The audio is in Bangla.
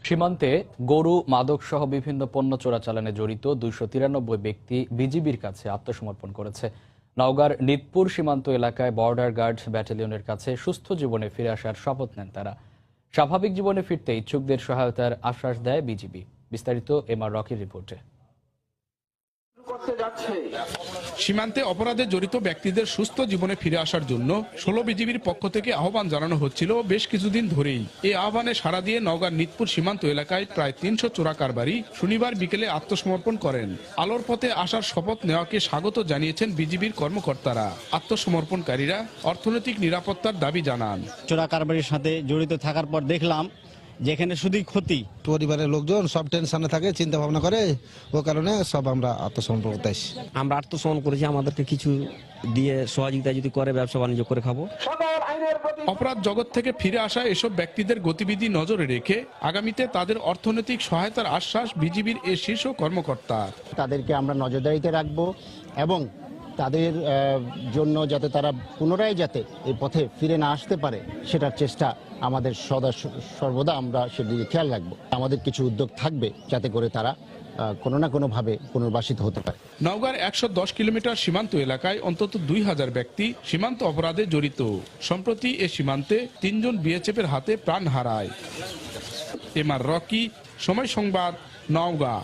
সীমান্তে গরু, মাদক সহ বিভিন্ন পণ্য চোরাচালানে জড়িত 293 ব্যক্তি বিজিবির কাছে আত্মসমর্পণ করেছে। নওগাঁর নিতপুর সীমান্ত এলাকায় বর্ডার গার্ড ব্যাটালিয়নের কাছে সুস্থ জীবনে ফিরে আসার শপথ নেন তারা। স্বাভাবিক জীবনে ফিরতে ইচ্ছুকদের সহায়তার আশ্বাস দেয় বিজিবি। বিস্তারিত এমআর রকির রিপোর্টে। সীমান্তে অপরাধে জড়িত ব্যক্তিদের সুস্থ জীবনে ফিরে আসার জন্য 16 বিজিবির পক্ষ থেকে আহ্বান জানানো হচ্ছিল বেশ কিছুদিন ধরেই। এই আহ্বানে সাড়া দিয়ে নওগাঁর নিতপুর সীমান্ত এলাকায় প্রায় 300 চোরা কারবারি শনিবার বিকেলে আত্মসমর্পণ করেন। আলোর পথে আসার শপথ নেওয়াকে স্বাগত জানিয়েছেন বিজিবির কর্মকর্তারা। আত্মসমর্পণকারীরা অর্থনৈতিক নিরাপত্তার দাবি জানান। চোরা কারবারির সাথে জড়িত থাকার পর দেখলাম যেখানে শুধুই ক্ষতি, পরিবারের লোকজন সব টেনশনে থাকে, চিন্তা ভাবনা করে, ও কারণে সব আমরা আত্মসমর্পণ করতে আসি। আমরা আত্মসমর্পণ করেছি, আমাদেরকে কিছু দিয়ে সহযোগিতা যদি করে ব্যবসা বাণিজ্য করে খাবো। অপরাধ জগৎ থেকে ফিরে আসা এসব ব্যক্তিদের গতিবিধি নজরে রেখে আগামীতে তাদের অর্থনৈতিক সহায়তার আশ্বাস বিজিবির এই শীর্ষ কর্মকর্তা। তাদেরকে আমরা নজরদারিতে রাখবো এবং তাদের জন্য যাতে তারা পুনরায় যাতে এই পথে ফিরে না আসতে পারে সেটার চেষ্টা আমাদের সর্বদা আমরা সেদিকে খেয়াল রাখবো। আমাদের কিছু উদ্যোগ থাকবে যাতে করে তারা কোনো না কোনোভাবে পুনর্বাসিত হতে পারে। নওগাঁর 110 কিলোমিটার সীমান্ত এলাকায় অন্তত 2000 ব্যক্তি সীমান্ত অপরাধে জড়িত। সম্প্রতি এ সীমান্তে 3 জন বিএসএফের হাতে প্রাণ হারায়। এমআর রকি, সময় সংবাদ, নওগাঁ।